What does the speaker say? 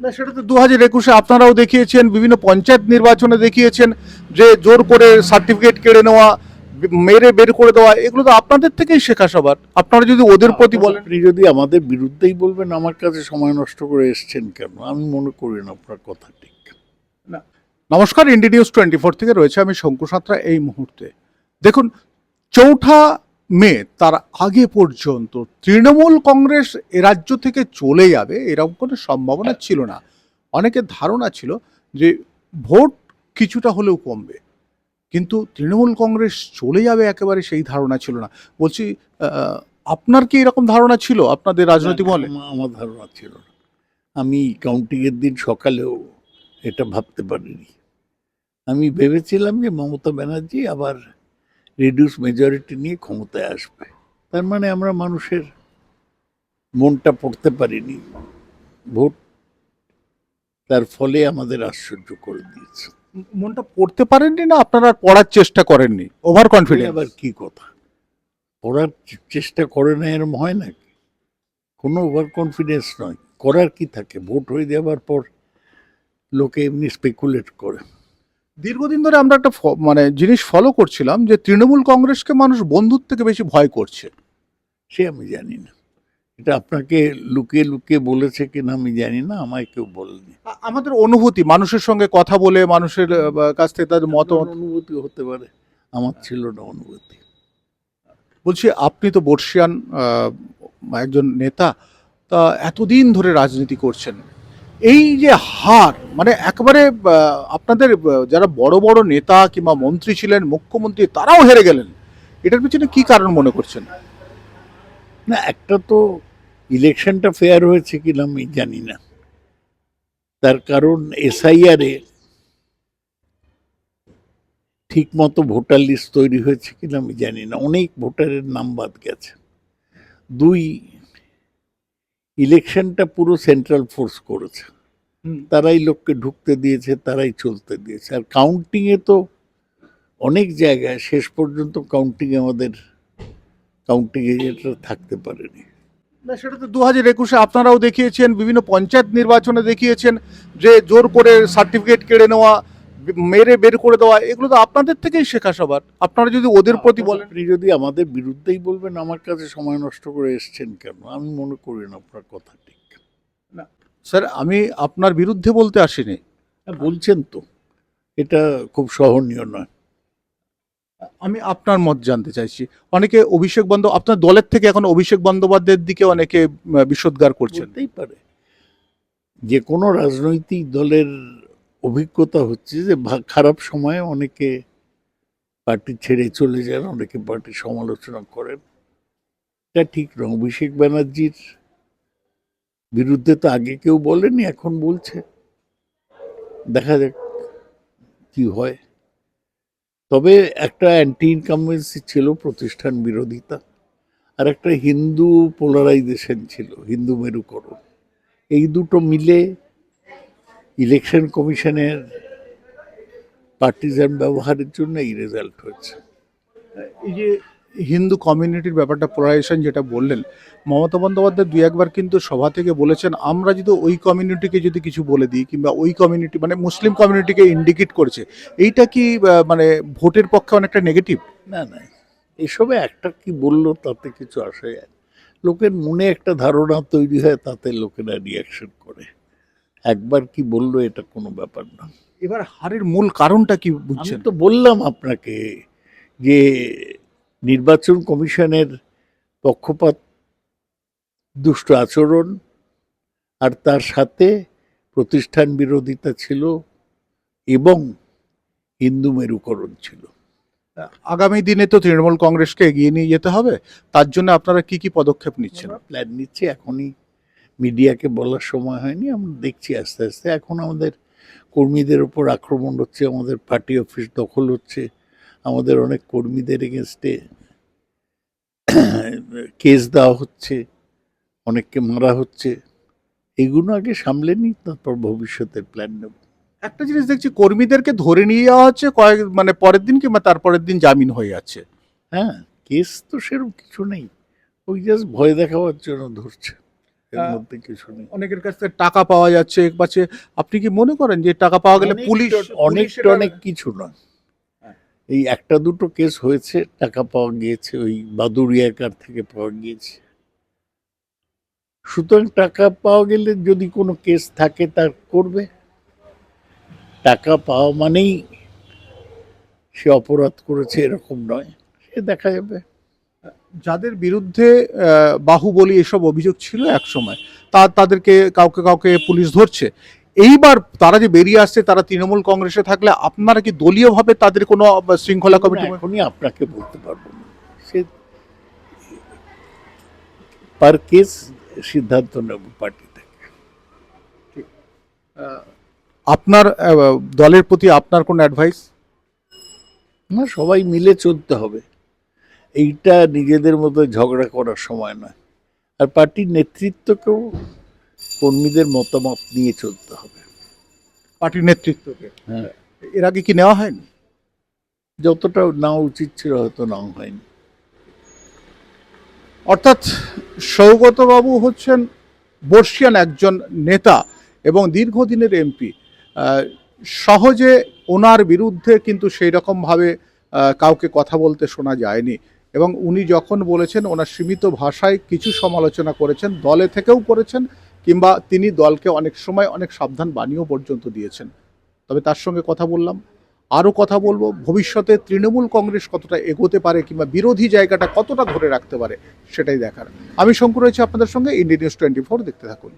না, সেটা তো 2021-এ আপনারাও দেখিয়েছেন, বিভিন্ন পঞ্চায়েত নির্বাচনে দেখিয়েছেন যে জোর করে সার্টিফিকেট কেড়ে নেওয়া, মেরে বের করে দেওয়া, এগুলো তো আপনাদের থেকেই শেখা সবার। আপনারা যদি ওদের প্রতি বলেন। আপনি যদি আমাদের বিরুদ্ধেই বলবেন আমার কাছে সময় নষ্ট করে এসছেন কেন, আমি মনে করি না আপনার কথা ঠিক। না। নমস্কার, ইন্ডি নিউজ 24 থেকে রয়েছে আমি শঙ্কু সাঁতরা এই মুহূর্তে। দেখুন, 4 মে তার আগে পর্যন্ত তৃণমূল কংগ্রেস এ রাজ্য থেকে চলে যাবে এরকম কোনো সম্ভাবনা ছিল না। অনেকের ধারণা ছিল যে ভোট কিছুটা হলেও কমবে, কিন্তু তৃণমূল কংগ্রেস চলে যাবে একেবারে সেই ধারণা ছিল না। বলছি, আপনার কি এরকম ধারণা ছিল আপনাদের রাজনৈতিক মহলে? আমার ধারণা ছিল না। আমি কাউন্টিংয়ের দিন সকালেও এটা ভাবতে পারিনি। আমি ভেবেছিলাম যে মমতা ব্যানার্জি আবার রিডিউস মেজরিটি নিয়ে ক্ষমতায় আসবে। তার মানে আমরা মানুষের মনটা পড়তে পারিনি। ভোট তার ফলে আমাদের আশ্চর্য করে দিয়েছে। মনটা পড়তে পারেননি, না আপনারা আর পড়ার চেষ্টা করেননি, ওভার কনফিডেন্স? আবার কি কথা, পড়ার চেষ্টা করে না এরম হয় নাকি? কোনো ওভার কনফিডেন্স নয়, করার কি থাকে, ভোট হয়ে যাবার পর লোকে এমনি স্পেকুলেট করে। দীর্ঘদিন ধরে আমরা একটা মানে জিনিস ফলো করছিলাম যে তৃণমূল কংগ্রেসকে মানুষ বন্ধুর থেকে বেশি ভয় করছে। সে আমি জানি না, এটা আপনাকে লুকিয়ে লুকিয়ে বলেছে কিনা আমি জানি না, আমায় কেউ বলেনি। আমাদের অনুভূতি, মানুষের সঙ্গে কথা বলে মানুষের কাছ থেকে তাদের মতামত। অনুভূতি হতে পারে, আমার ছিল না অনুভূতি। বলছি, আপনি তো বর্ষিয়ান একজন নেতা, তা এতদিন ধরে রাজনীতি করছেন, এই যে হার, মানে একেবারে আপনাদের যারা বড় বড় নেতা কিংবা মন্ত্রী ছিলেন, মুখ্যমন্ত্রী, তারাও হেরে গেলেন, এটার পিছনে কি কারণ মনে করছেন? না, একটা তো ইলেকশনটা ফেয়ার হয়েছে কিনা আমি জানি না, তার কারণ এসআইআর এ ঠিক মতো ভোটার লিস্ট তৈরি হয়েছে কিনা আমি জানি না, অনেক ভোটারের নাম বাদ গেছে। দুই, ইলেকশনটা পুরো সেন্ট্রাল ফোর্স করেছে, তারাই লোককে ঢুকতে দিয়েছে, তারাই চলতে দিয়েছে। আর কাউন্টিংয়ে তো অনেক জায়গায় শেষ পর্যন্ত আমাদের কাউন্টিং এজেন্টরা থাকতে পারেনি। না, সেটা তো 2021-এ আপনারাও দেখিয়েছেন, বিভিন্ন পঞ্চায়েত নির্বাচনে দেখিয়েছেন যে জোর করে সার্টিফিকেট কেড়ে নেওয়া, মেরে বের করে দেওয়া, এগুলো তো আপনাদের থেকেই শেখা সবার। আপনারা যদি ওদের প্রতি বলেন। আপনি যদি আমাদের বিরুদ্ধেই বলবেন আমার কাছে সময় নষ্ট করে এসছেন কেন, আমি মনে করি না আপনার কথা ঠিক। না স্যার, আমি আপনার বিরুদ্ধে বলতে আসিনি। বলছেন তো, এটা খুব সহনীয় নয়। আমি আপনার মত জানতে চাইছি। অনেকে আপনার দলের থেকে এখন অভিষেক বন্দ্যোপাধ্যায়ের দিকে অনেকে বিষোদ্গার করছেন। বলতেই পারে, যে কোনো রাজনৈতিক দলের অভিজ্ঞতা হচ্ছে যে খারাপ সময়ে অনেকে পার্টি ছেড়ে চলে যান, অনেকে পার্টি সমালোচনা করেন, এটা ঠিক নয়। অভিষেক ব্যানার্জির বিরুদ্ধে তো আগে কেউ বলেনি, এখন বলছে, দেখা যাক কি হয়। তবে একটা অ্যান্টি ইনকামবেন্সি ছিল, প্রতিষ্ঠান বিরোধিতা, আর একটা হিন্দু পোলারাইজেশন ছিল, হিন্দু মেরুকরণ। এই দুটো মিলে ইলেকশন কমিশনের পার্টিজান ব্যবহারের জন্য এই রেজাল্ট হয়েছে। এই যে হিন্দু কমিউনিটির ব্যাপারটা, পোলারাইজেশন যেটা বললেন, মমতা বন্দ্যোপাধ্যায় দুই একবার কিন্তু সভা থেকে বলেছেন, আমরা যদি ওই কমিউনিটিকে যদি কিছু বলে দিই, কিংবা ওই কমিউনিটি মানে মুসলিম কমিউনিটিকে ইন্ডিকেট করেছে, এইটা কি মানে ভোটের পক্ষে অনেকটা নেগেটিভ? না না, এসবে একটা কি বললো তাতে কিছু আসে যায়, লোকের মনে একটা ধারণা তৈরি হয়, তাতে লোকেরা রিয়াকশন করে। একবার কি বললো এটা কোনো ব্যাপার না। এবার হারের মূল কারণটা কি আমি বুঝছেন? তো বললাম আপনাকে যে নির্বাচন কমিশনের পক্ষপাত, দুষ্ট আচরণ, আর তার সাথে প্রতিষ্ঠান বিরোধিতা ছিল এবং হিন্দু মেরুকরণ ছিল। আগামী দিনে তো তৃণমূল কংগ্রেসকে এগিয়ে নিয়ে যেতে হবে, তার জন্য আপনারা কি কি পদক্ষেপ নিচ্ছেন? প্ল্যান নিচ্ছি, এখনই মিডিয়াকে বলার সময় হয়নি, আমরা দেখছি আস্তে আস্তে। এখন আমাদের কর্মীদের ওপর আক্রমণ হচ্ছে, আমাদের পার্টি অফিস দখল হচ্ছে, আমাদের অনেক কর্মীদের এগেনস্টে কেস দেওয়া হচ্ছে, অনেককে মারা হচ্ছে। এগুলো আগে সামলে নিই, তারপর ভবিষ্যতের প্ল্যান নেব। একটা জিনিস দেখছি, কর্মীদেরকে ধরে নিয়ে যাওয়া হচ্ছে, মানে পরের দিন কিংবা তারপরের দিন জামিন হয়ে যাচ্ছে। হ্যাঁ, কেস তো সেরকম কিছু নেই, ওই জাস্ট ভয় দেখাবার জন্য ধরছে। এর মধ্যে কিছু নেই। অনেকের কাছ থেকে টাকা পাওয়া যাচ্ছে এক পাশে, আপনি কি মনে করেন যে টাকা পাওয়া গেলে পুলিশ অনেক কিছু নয়। হ্যাঁ। এই একটা দুটো কেস হয়েছে, টাকা পাওয়া গিয়েছে, ওই বাদুড়িয়াকার থেকে পাওয়া গিয়েছে। সুতরাং টাকা পাওয়া গেলে যদি কোনো কেস থাকে তার করবে। টাকা পাওয়া মানেই সে অপরাধ করেছে এরকম নয়, সে দেখা যাবে। যাদের বিরুদ্ধে বাহুবলী এসব অভিযোগ ছিল এক সময়, তাদেরকে কাউকে কাউকে পুলিশ ধরছে। এইবার তারা যে বেরিয়ে আসছে, তারা তৃণমূল কংগ্রেসে থাকলে আপনারা কি দলীয়ভাবে তাদের কোনো শৃঙ্খলা কমিটি? এখনই আপনাকে বলতে পারবো না, সে পার কেস সিদ্ধান্ত নেব পার্টি থেকে। আপনার দলের প্রতি আপনার কোনো অ্যাডভাইস? না, সবাই মিলে চলতে হবে। এইটা নিজেদের মধ্যে ঝগড়া করার সময় নয়। আর পার্টির নেতৃত্বকেও কর্মীদের মতামত নিয়ে চলতে হবে। পার্টির নেতৃত্বকে হ্যাঁ, এর আগে কি নেওয়া হয়নি? যতটা নেওয়া উচিত ছিল হয়তো নেওয়া হয়নি। অর্থাৎ সৌগতবাবু হচ্ছেন বর্ষিয়ান একজন নেতা এবং দীর্ঘদিনের এমপি। সহজে ওনার বিরুদ্ধে কিন্তু সেই রকমভাবে কাউকে কথা বলতে শোনা যায়নি, এবং উনি যখন বলেছেন ওনার সীমিত ভাষায় কিছু সমালোচনা করেছেন, দলে থেকেও করেছেন, কিংবা তিনি দলকে অনেক সময় অনেক সাবধান বাণীও পর্যন্ত দিয়েছেন। তবে তার সঙ্গে কথা বললাম, আরও কথা বলবো ভবিষ্যতে তৃণমূল কংগ্রেস কতটা এগোতে পারে কিংবা বিরোধী জায়গাটা কতটা ধরে রাখতে পারে, সেটাই দেখার। আমি শঙ্কর রয়েছি আপনাদের সঙ্গে, ইন্ডিয়া নিউজ 24, দেখতে থাকুন।